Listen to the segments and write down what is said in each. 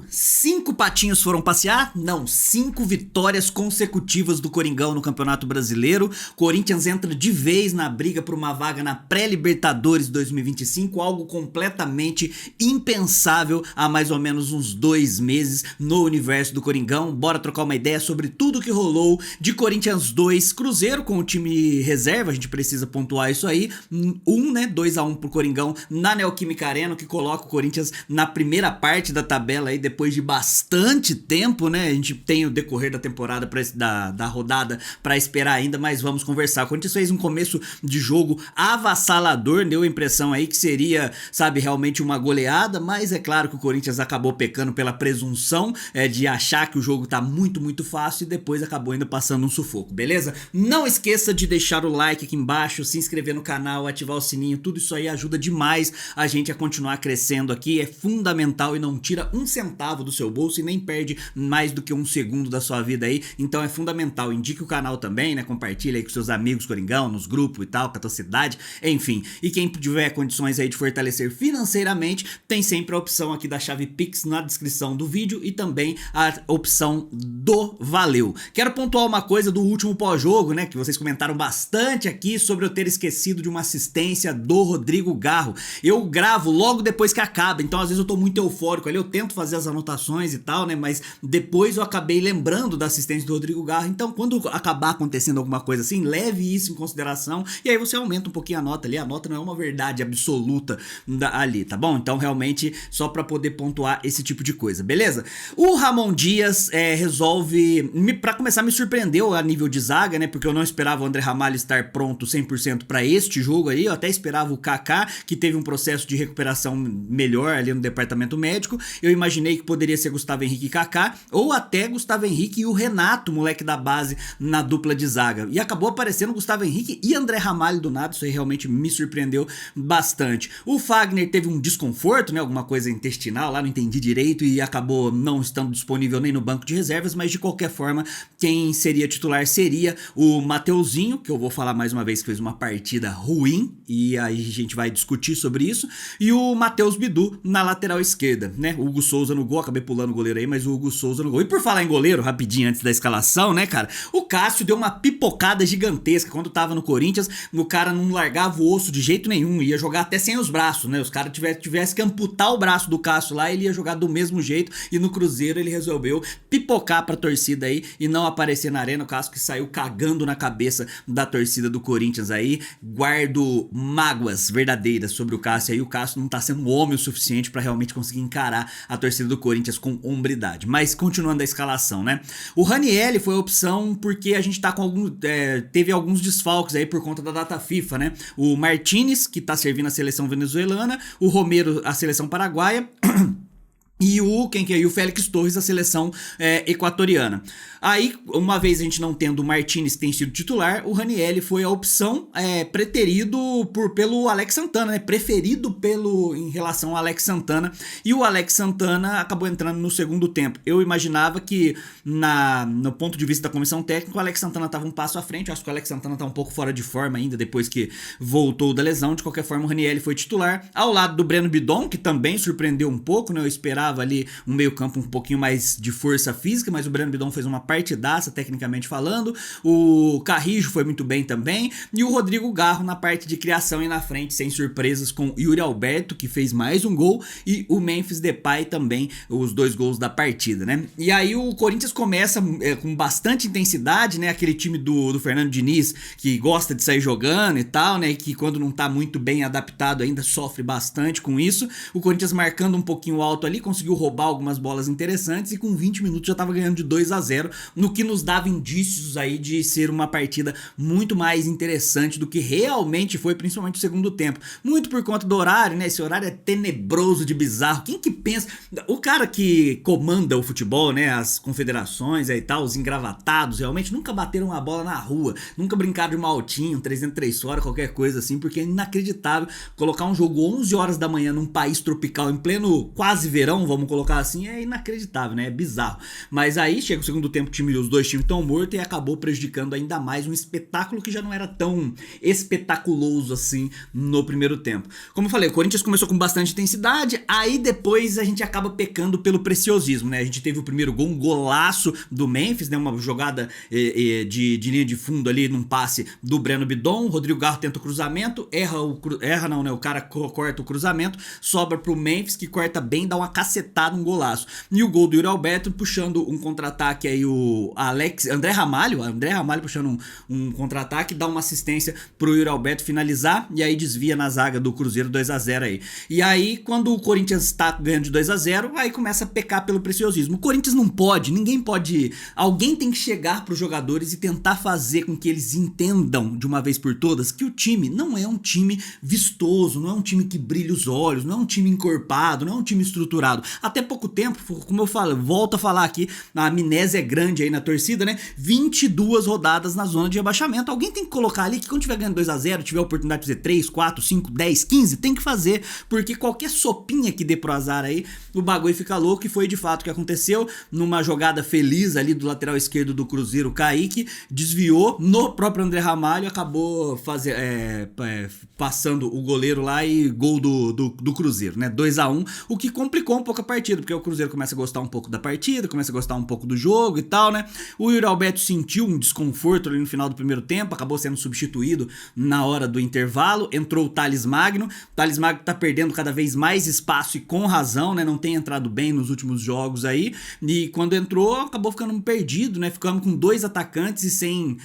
Cinco patinhos foram passear? Não, 5 vitórias consecutivas do Coringão no Campeonato Brasileiro. Corinthians entra de vez na briga por uma vaga na pré-Libertadores 2025, algo completamente impensável há mais ou menos uns 2 meses no universo do Coringão. Bora trocar uma ideia sobre tudo que rolou de Corinthians 2, Cruzeiro com o time reserva, a gente precisa pontuar isso aí. 2-1 pro Coringão na Neoquímica Arena, que coloca o Corinthians na primeira parte da tabela aí depois de bastante tempo, né? A gente tem o decorrer da temporada da rodada pra esperar ainda, mas vamos conversar. O Corinthians fez um começo de jogo avassalador, deu a impressão aí que seria, sabe, realmente uma goleada, mas é claro que o Corinthians acabou pecando pela presunção de achar que o jogo tá muito fácil e depois acabou ainda passando um sufoco, beleza? Não esqueça de deixar o like aqui embaixo, se inscrever no canal, ativar o sininho, tudo isso aí ajuda demais a gente a continuar crescendo aqui, é fundamental e não tira um centavo do seu bolso e nem perde mais do que um segundo da sua vida aí, então é fundamental. Indique o canal também, né? Compartilha aí com seus amigos Coringão, nos grupos e tal, com a tua cidade, enfim. E quem tiver condições aí de fortalecer financeiramente, tem sempre a opção aqui da chave Pix na descrição do vídeo e também a opção do Valeu. Quero pontuar uma coisa do último pós-jogo, né? Que vocês comentaram bastante aqui sobre eu ter esquecido de uma assistência do Rodrigo Garro. Eu gravo logo depois que acaba, então às vezes eu tô muito eufórico ali, eu tento fazer as anotações e tal, né? Mas depois eu acabei lembrando da assistência do Rodrigo Garro. Então, quando acabar acontecendo alguma coisa assim, leve isso em consideração e aí você aumenta um pouquinho a nota ali. A nota não é uma verdade absoluta ali, tá bom? Então, realmente, só pra poder pontuar esse tipo de coisa, beleza? O Ramon Dias resolve, pra começar, me surpreendeu a nível de zaga, né? Porque eu não esperava o André Ramalho estar pronto 100% pra este jogo aí. Eu até esperava o Kaká, que teve um processo de recuperação melhor ali no departamento médico. Eu imaginei que poderia ser Gustavo Henrique e Kaká, ou até Gustavo Henrique e o Renato, moleque da base, na dupla de zaga. E acabou aparecendo Gustavo Henrique e André Ramalho do nada, isso aí realmente me surpreendeu bastante. O Fagner teve um desconforto, né, alguma coisa intestinal lá, não entendi direito, e acabou não estando disponível nem no banco de reservas, mas de qualquer forma, quem seria titular seria o Mateuzinho, que eu vou falar mais uma vez que fez uma partida ruim, e aí a gente vai discutir sobre isso, e o Matheus Bidu na lateral esquerda, né, o Hugo Souza no gol, acabei pulando o goleiro aí, mas o Hugo Souza no gol. E por falar em goleiro, rapidinho antes da escalação, né, cara, o Cássio deu uma pipocada gigantesca quando tava no Corinthians, o cara não largava o osso de jeito nenhum, ia jogar até sem os braços, né, os caras tivessem que amputar o braço do Cássio lá, ele ia jogar do mesmo jeito, e no Cruzeiro ele resolveu pipocar pra torcida aí e não aparecer na arena. O Cássio que saiu cagando na cabeça da torcida do Corinthians aí. Guardo mágoas verdadeiras sobre o Cássio aí, o Cássio não tá sendo homem o suficiente pra realmente conseguir encarar a torcida do Corinthians com hombridade. Mas continuando a escalação, né? O Ranieri foi a opção porque a gente tá com teve alguns desfalques aí por conta da data FIFA, né? O Martínez, que tá servindo a seleção venezuelana, o Romero, a seleção paraguaia, e o Félix Torres, a seleção equatoriana. Aí, uma vez a gente não tendo o Martínez, que tem sido titular, o Ranieri foi a opção preterido pelo Alex Santana, né? Preferido em relação ao Alex Santana. E o Alex Santana acabou entrando no segundo tempo. Eu imaginava que, no ponto de vista da comissão técnica, o Alex Santana estava um passo à frente. Eu acho que o Alex Santana tá um pouco fora de forma ainda, depois que voltou da lesão. De qualquer forma, o Ranieri foi titular. Ao lado do Breno Bidon, que também surpreendeu um pouco, né? Eu esperava ali um meio campo um pouquinho mais de força física, mas o Breno Bidon fez uma partidaça, tecnicamente falando. O Carrijo foi muito bem também, e o Rodrigo Garro na parte de criação e na frente, sem surpresas, com Yuri Alberto, que fez mais um gol, e o Memphis Depay também, os 2 gols da partida, né? E aí o Corinthians começa com bastante intensidade, né? Aquele time do Fernando Diniz, que gosta de sair jogando e tal, né? Que quando não tá muito bem adaptado ainda sofre bastante com isso. O Corinthians marcando um pouquinho alto ali, conseguiu roubar algumas bolas interessantes e com 20 minutos já estava ganhando de 2-0, no que nos dava indícios aí de ser uma partida muito mais interessante do que realmente foi, principalmente o segundo tempo. Muito por conta do horário, né? Esse horário é tenebroso de bizarro. Quem que pensa? O cara que comanda o futebol, né? As confederações e tal, os engravatados, realmente nunca bateram uma bola na rua, nunca brincaram de maltinho, 303 fora, qualquer coisa assim, porque é inacreditável colocar um jogo 11 horas da manhã num país tropical, em pleno quase verão, vamos colocar assim, é inacreditável, né? É bizarro. Mas aí chega o segundo tempo, os dois times estão mortos e acabou prejudicando ainda mais um espetáculo que já não era tão espetaculoso assim no primeiro tempo. Como eu falei, o Corinthians começou com bastante intensidade, aí depois a gente acaba pecando pelo preciosismo, né? A gente teve o primeiro gol, um golaço do Memphis, né? Uma jogada de linha de fundo ali num passe do Breno Bidon. O Rodrigo Garro tenta o cruzamento, o cara corta o cruzamento, sobra pro Memphis, que corta bem, dá uma cacetada, um golaço. E o gol do Yuri Alberto puxando um contra-ataque aí, o André Ramalho puxando um contra-ataque, dá uma assistência pro Yuri Alberto finalizar, e aí desvia na zaga do Cruzeiro 2-0 aí. E aí, quando o Corinthians tá ganhando de 2-0, aí começa a pecar pelo preciosismo. O Corinthians não pode, ninguém pode. Alguém tem que chegar pros jogadores e tentar fazer com que eles entendam de uma vez por todas que o time não é um time vistoso, não é um time que brilha os olhos, não é um time encorpado, não é um time estruturado. Até pouco tempo, como eu falo, volto a falar aqui, a amnésia é grande aí na torcida, né? 22 rodadas na zona de rebaixamento. Alguém tem que colocar ali que quando tiver ganhando 2-0, tiver a oportunidade de fazer 3, 4, 5, 10, 15, tem que fazer, porque qualquer sopinha que dê pro azar aí, o bagulho fica louco, e foi de fato o que aconteceu. Numa jogada feliz ali do lateral esquerdo do Cruzeiro, o Kaique desviou no próprio André Ramalho, acabou passando o goleiro lá e gol do Cruzeiro, né? 2-1, o que complicou um pouco a partida, porque o Cruzeiro começa a gostar um pouco da partida, começa a gostar um pouco do jogo e tal, né? O Yuri Alberto sentiu um desconforto ali no final do primeiro tempo, acabou sendo substituído na hora do intervalo, entrou o Thales Magno. O Thales Magno tá perdendo cada vez mais espaço, e com razão, né? Não tem entrado bem nos últimos jogos aí, e quando entrou, acabou ficando perdido, né? Ficamos com dois atacantes e sem...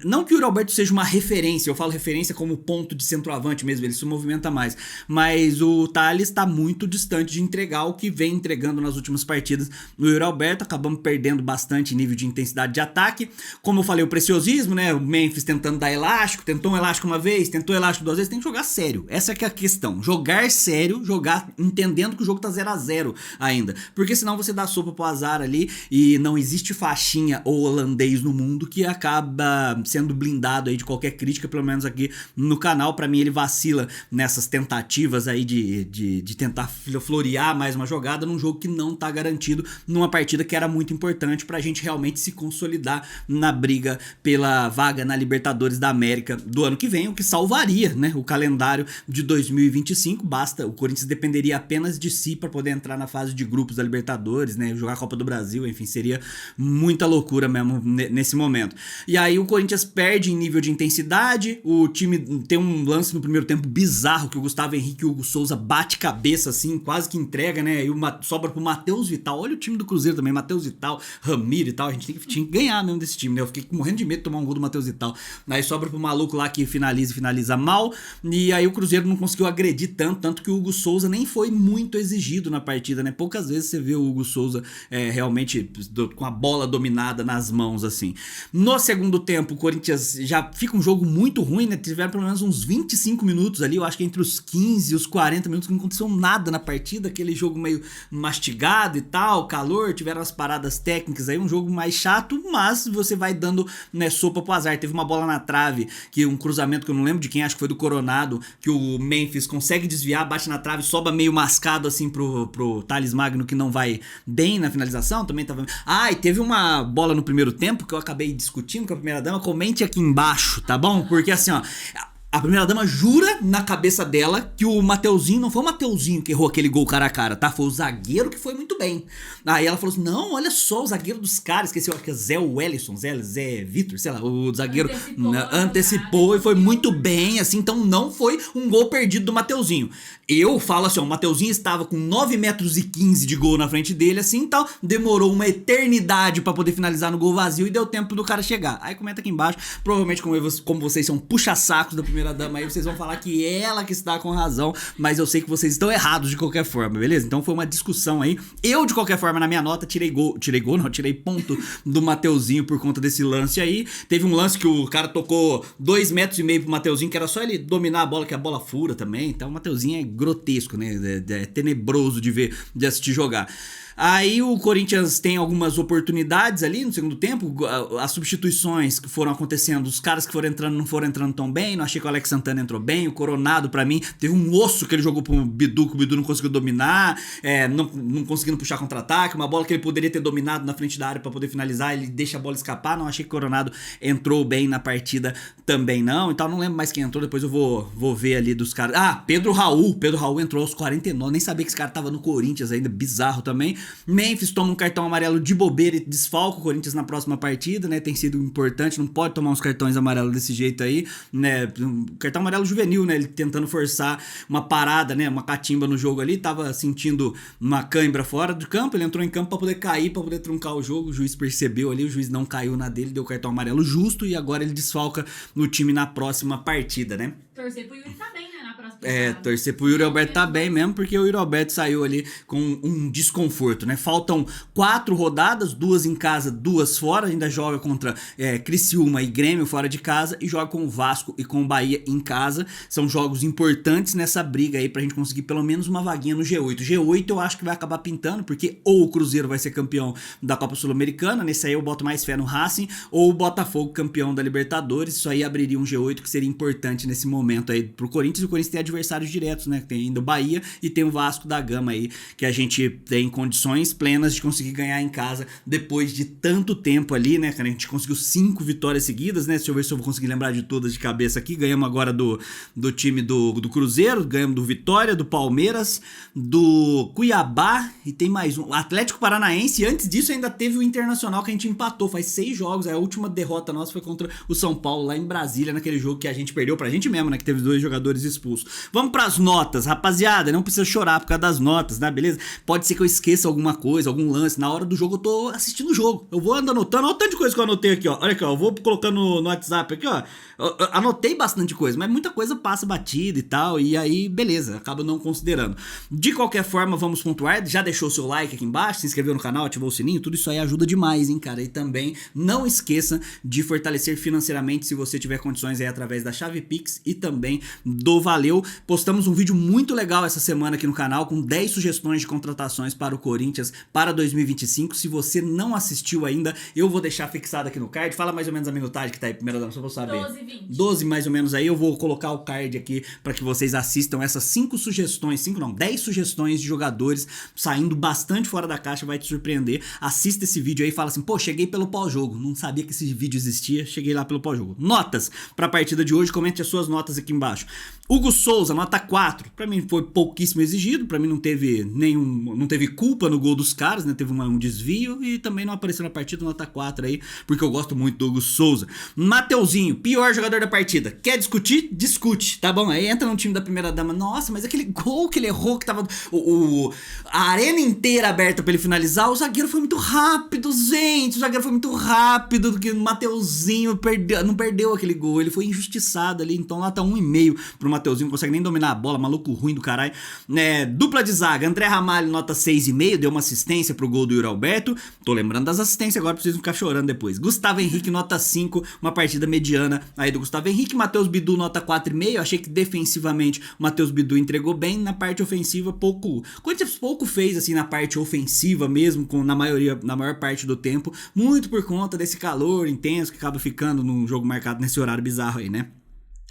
Não que o Yuri Alberto seja uma referência, eu falo referência como ponto de centroavante mesmo, ele se movimenta mais, mas o Thales tá muito distante de entregar o que vem entregando nas últimas partidas. O Yuri Alberto, acabamos perdendo bastante nível de intensidade de ataque. Como eu falei, o preciosismo, né? O Memphis tentando dar elástico, tentou um elástico uma vez, tentou elástico 2 vezes, tem que jogar sério. Essa que é a questão. Jogar sério, jogar entendendo que o jogo tá 0-0 ainda. Porque senão você dá sopa pro azar ali, e não existe faixinha ou holandês no mundo que acaba sendo blindado aí de qualquer crítica, pelo menos aqui no canal. Pra mim ele vacila nessas tentativas aí de tentar florear mais uma jogada num jogo que não tá garantido, numa partida que era muito importante pra gente realmente se consolidar na briga pela vaga na Libertadores da América do ano que vem, o que salvaria, né, o calendário de 2025. Basta, o Corinthians dependeria apenas de si para poder entrar na fase de grupos da Libertadores, né, jogar a Copa do Brasil, enfim, seria muita loucura mesmo nesse momento. E aí o Corinthians perde em nível de intensidade, o time tem um lance no primeiro tempo bizarro, que o Gustavo Henrique e o Hugo Souza bate cabeça assim, quase que entrega, né, e sobra pro Matheus Vital. Olha o time do Cruzeiro também, Matheus Vital, Ramiro e tal, a gente tinha que ganhar mesmo desse time, né, eu fiquei morrendo de medo de tomar um gol do Matheus Vital. Aí sobra pro maluco lá que finaliza mal, e aí o Cruzeiro não conseguiu agredir tanto que o Hugo Souza nem foi muito exigido na partida, né, poucas vezes você vê o Hugo Souza realmente com a bola dominada nas mãos, assim. No segundo tempo, o Corinthians já fica um jogo muito ruim, né, tiveram pelo menos uns 25 minutos ali, eu acho que entre os 15 e os 40 minutos que não aconteceu nada na partida, aquele jogo meio mastigado e tal, calor, tiveram as paradas técnicas aí, um jogo mais chato, mas você vai dando, né, sopa pro azar. Teve uma bola na trave, que um cruzamento que eu não lembro de quem, acho que foi do Coronado, que o Memphis consegue desviar, bate na trave, sobra meio mascado assim pro Thales Magno, que não vai bem na finalização, também tava... e teve uma bola no primeiro tempo que eu acabei discutindo com a primeira-dama, comente aqui embaixo, tá bom? Porque assim, ó, a primeira-dama jura na cabeça dela que o Mateuzinho, não foi o Mateuzinho que errou aquele gol cara a cara, tá? Foi o zagueiro que foi muito bem. Aí ela falou assim, não, olha só, o zagueiro dos caras, esqueci, eu acho que é Zé Wellison, Zé Vitor, sei lá, o zagueiro antecipou e foi muito bem, assim, então não foi um gol perdido do Mateuzinho. Eu falo assim, ó, o Mateuzinho estava com 9,15 metros de gol na frente dele, assim, tal, demorou uma eternidade pra poder finalizar no gol vazio e deu tempo do cara chegar. Aí comenta aqui embaixo, provavelmente como vocês são puxa-sacos da primeira-dama aí, vocês vão falar que ela que está com razão, mas eu sei que vocês estão errados de qualquer forma, beleza? Então foi uma discussão aí. Eu, de qualquer forma, na minha nota, tirei ponto do Mateuzinho por conta desse lance aí. Teve um lance que o cara tocou 2,5 metros pro Mateuzinho, que era só ele dominar a bola, que a bola fura também. Então o Mateuzinho é grotesco, né? É tenebroso de assistir jogar. Aí o Corinthians tem algumas oportunidades ali no segundo tempo, as substituições que foram acontecendo, os caras que foram entrando não foram entrando tão bem, não achei que o Alex Santana entrou bem, o Coronado pra mim teve um osso que ele jogou pro Bidu, que o Bidu não conseguiu dominar, não conseguindo puxar contra-ataque, uma bola que ele poderia ter dominado na frente da área pra poder finalizar, ele deixa a bola escapar, não achei que o Coronado entrou bem na partida também não, então não lembro mais quem entrou, depois eu vou ver ali dos caras. Pedro Raul entrou aos 49, nem sabia que esse cara tava no Corinthians ainda, bizarro também. Memphis toma um cartão amarelo de bobeira e desfalca o Corinthians na próxima partida, né? Tem sido importante, não pode tomar uns cartões amarelos desse jeito aí, né? Cartão amarelo juvenil, né? Ele tentando forçar uma parada, né? Uma catimba no jogo ali, tava sentindo uma cãibra fora do campo, ele entrou em campo pra poder cair, pra poder truncar o jogo, o juiz percebeu ali, o juiz não caiu na dele, deu cartão amarelo justo e agora ele desfalca no time na próxima partida, né? Torcer pro Yuri tá bem, né, na próxima torcer pro Yuri Alberto tá bem mesmo, porque o Yuri Alberto saiu ali com um desconforto, né? Faltam 4 rodadas, 2 em casa, 2 fora, ainda joga contra Criciúma e Grêmio fora de casa e joga com o Vasco e com o Bahia em casa. São jogos importantes nessa briga aí pra gente conseguir pelo menos uma vaguinha no G8. G8 eu acho que vai acabar pintando, porque ou o Cruzeiro vai ser campeão da Copa Sul-Americana, nesse aí eu boto mais fé no Racing, ou o Botafogo campeão da Libertadores, isso aí abriria um G8 que seria importante nesse momento aí pro Corinthians, e o Corinthians tem adversários diretos, né, tem ainda o Bahia e tem o Vasco da Gama aí, que a gente tem condições plenas de conseguir ganhar em casa depois de tanto tempo ali, né, cara, a gente conseguiu 5 vitórias seguidas, né, deixa eu ver se eu vou conseguir lembrar de todas de cabeça aqui, ganhamos agora do time do Cruzeiro, ganhamos do Vitória, do Palmeiras, do Cuiabá e tem mais um, o Atlético Paranaense, e antes disso ainda teve o Internacional que a gente empatou, faz 6 jogos, a última derrota nossa foi contra o São Paulo lá em Brasília, naquele jogo que a gente perdeu pra gente mesmo, né, que teve 2 jogadores expulsos. Vamos pras notas, rapaziada, não precisa chorar por causa das notas, né, beleza? Pode ser que eu esqueça alguma coisa, algum lance, na hora do jogo eu tô assistindo o jogo, eu vou andando anotando, olha o tanto de coisa que eu anotei aqui, ó, olha aqui, ó, eu vou colocando no WhatsApp aqui, ó, eu anotei bastante coisa, mas muita coisa passa batida e tal, e aí, beleza, acabo não considerando. De qualquer forma, vamos pontuar, já deixou o seu like aqui embaixo, se inscreveu no canal, ativou o sininho, tudo isso aí ajuda demais, hein, cara, e também não esqueça de fortalecer financeiramente se você tiver condições aí através da chave Pix e também do Valeu. Postamos um vídeo muito legal essa semana aqui no canal com 10 sugestões de contratações para o Corinthians para 2025. Se você não assistiu ainda, eu vou deixar fixado aqui no card. Fala mais ou menos a minutagem que tá aí, primeira dama, só pra eu saber. 12, 20. 12 mais ou menos aí, eu vou colocar o card aqui para que vocês assistam essas 10 sugestões de jogadores saindo bastante fora da caixa, vai te surpreender. Assista esse vídeo aí e fala assim, pô, cheguei pelo pós-jogo, não sabia que esse vídeo existia, cheguei lá pelo pós-jogo. Notas para a partida de hoje, comente as suas notas aqui embaixo. Hugo Souza, nota 4, pra mim foi pouquíssimo exigido, pra mim não teve culpa no gol dos caras, né, teve um desvio e também não apareceu na partida, nota 4 aí, porque eu gosto muito do Hugo Souza. Mateuzinho, pior jogador da partida, quer discutir? Discute, tá bom? Aí entra no time da primeira dama, nossa, mas aquele gol que ele errou, que tava a arena inteira aberta pra ele finalizar, o zagueiro foi muito rápido, gente, o zagueiro foi muito rápido, que o Mateuzinho não perdeu aquele gol, ele foi injustiçado ali, então nota 1,5 pro Mateuzinho, não consegue nem dominar a bola, maluco ruim do caralho. Dupla de zaga, André Ramalho, nota 6,5, deu uma assistência pro gol do Yuri Alberto. Tô lembrando das assistências agora, preciso ficar chorando depois. Gustavo Henrique, nota 5, uma partida mediana aí do Gustavo Henrique. Matheus Bidu, nota 4,5, achei que defensivamente o Matheus Bidu entregou bem, na parte ofensiva pouco. Corinthians pouco fez assim na parte ofensiva mesmo, na maior parte do tempo, muito por conta desse calor intenso que acaba ficando num jogo marcado nesse horário bizarro aí, né?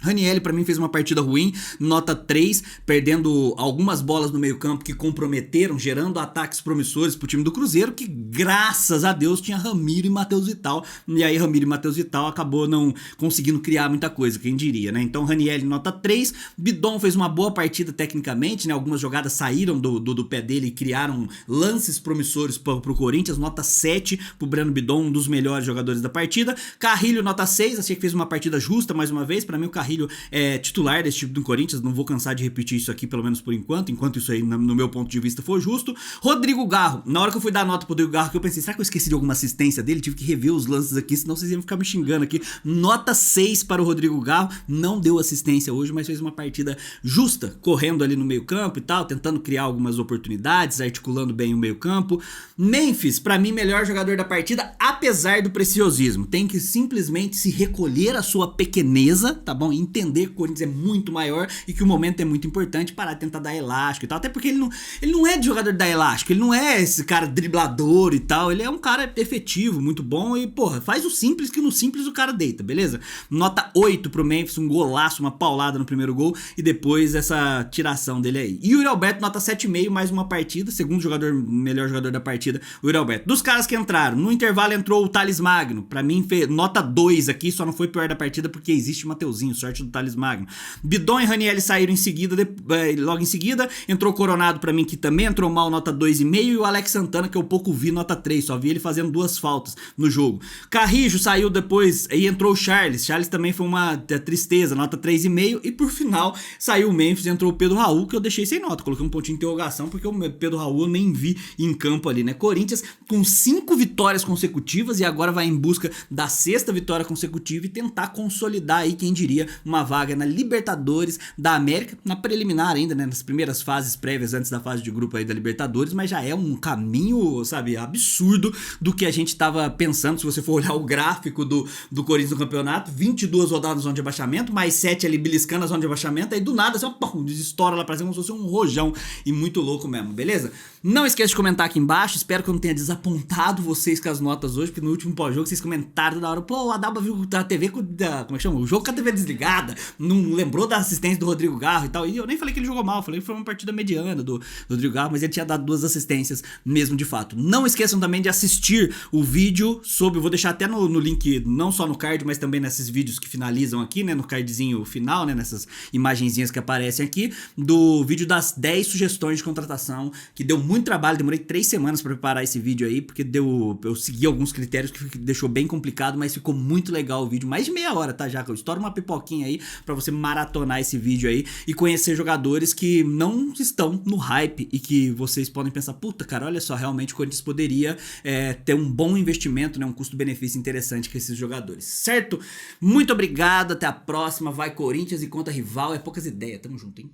Ranieri pra mim fez uma partida ruim, nota 3, perdendo algumas bolas no meio campo que comprometeram, gerando ataques promissores pro time do Cruzeiro, que graças a Deus tinha Ramiro e Matheus Vital, e aí Ramiro e Matheus Vital acabou não conseguindo criar muita coisa, quem diria, né? Então Ranieri nota 3, Bidon fez uma boa partida tecnicamente, né? Algumas jogadas saíram do pé dele e criaram lances promissores pro Corinthians, nota 7 pro Breno Bidon, um dos melhores jogadores da partida. Carrilho nota 6, achei que fez uma partida justa mais uma vez, pra mim o Carrilho é titular desse time do Corinthians, não vou cansar de repetir isso aqui, pelo menos por enquanto isso aí, no meu ponto de vista, for justo. Rodrigo Garro, na hora que eu fui dar nota pro Rodrigo Garro, que eu pensei, será que eu esqueci de alguma assistência dele? Tive que rever os lances aqui, senão vocês iam ficar me xingando aqui. Nota 6 para o Rodrigo Garro, não deu assistência hoje, mas fez uma partida justa, correndo ali no meio campo e tal, tentando criar algumas oportunidades, articulando bem o meio campo. Memphis, pra mim, melhor jogador da partida, apesar do preciosismo. Tem que simplesmente se recolher a sua pequeneza, tá bom? entender que o Corinthians é muito maior e que o momento é muito importante, parar de tentar dar elástico e tal, até porque ele não é de jogador de dar elástico, ele não é esse cara driblador e tal, ele é um cara efetivo, muito bom e, porra, faz o simples que no simples o cara deita, beleza? Nota 8 pro Memphis, um golaço, uma paulada no primeiro gol e depois essa tiração dele aí. E o Yuri Alberto, nota 7,5, mais uma partida, segundo jogador, melhor jogador da partida, o Yuri Alberto. Dos caras que entraram, no intervalo entrou o Thales Magno, pra mim, nota 2 aqui, só não foi pior da partida porque existe o Mateuzinho, sorte do Thales Magno. Bidon e Ranieri saíram em seguida, logo em seguida, entrou o Coronado pra mim, que também entrou mal, nota 2,5, e o Alex Santana, que eu pouco vi, nota 3, só vi ele fazendo 2 faltas no jogo. Carrijo saiu depois e entrou o Charles também foi uma tristeza, nota 3,5, e por final saiu o Memphis e entrou o Pedro Raul, que eu deixei sem nota, coloquei um pontinho de interrogação, porque o Pedro Raul eu nem vi em campo ali, né? Corinthians com 5 vitórias consecutivas e agora vai em busca da 6ª vitória consecutiva e tentar consolidar aí, quem diria, uma vaga na Libertadores da América, na preliminar ainda, né? Nas primeiras fases prévias antes da fase de grupo aí da Libertadores, mas já é um caminho, sabe, absurdo do que a gente tava pensando. Se você for olhar o gráfico do Corinthians no campeonato, 22 rodadas na zona de abaixamento, mais 7 ali beliscando a zona de abaixamento, aí do nada, assim, pum, estoura lá pra cima como se fosse um rojão, e muito louco mesmo, beleza? Não esqueça de comentar aqui embaixo, espero que eu não tenha desapontado vocês com as notas hoje, porque no último pós-jogo vocês comentaram da hora, pô, a Dalba viu da TV como é que chama? O jogo com a TV desligada, não lembrou da assistência do Rodrigo Garro e tal, e eu nem falei que ele jogou mal, falei que foi uma partida mediana do Rodrigo Garro, mas ele tinha dado 2 assistências mesmo de fato. Não esqueçam também de assistir o vídeo sobre, vou deixar até no link, não só no card, mas também nesses vídeos que finalizam aqui, né, no cardzinho final, né, nessas imagenzinhas que aparecem aqui, do vídeo das 10 sugestões de contratação, que deu muito trabalho, demorei 3 semanas pra preparar esse vídeo aí, porque eu segui alguns critérios que deixou bem complicado, mas ficou muito legal o vídeo, mais de meia hora, tá, já, eu estouro uma pipoquinha aí pra você maratonar esse vídeo aí e conhecer jogadores que não estão no hype e que vocês podem pensar, puta, cara, olha só, realmente o Corinthians poderia ter um bom investimento, né, um custo-benefício interessante com esses jogadores, certo? Muito obrigado, até a próxima, vai Corinthians e contra rival, é poucas ideias, tamo junto, hein?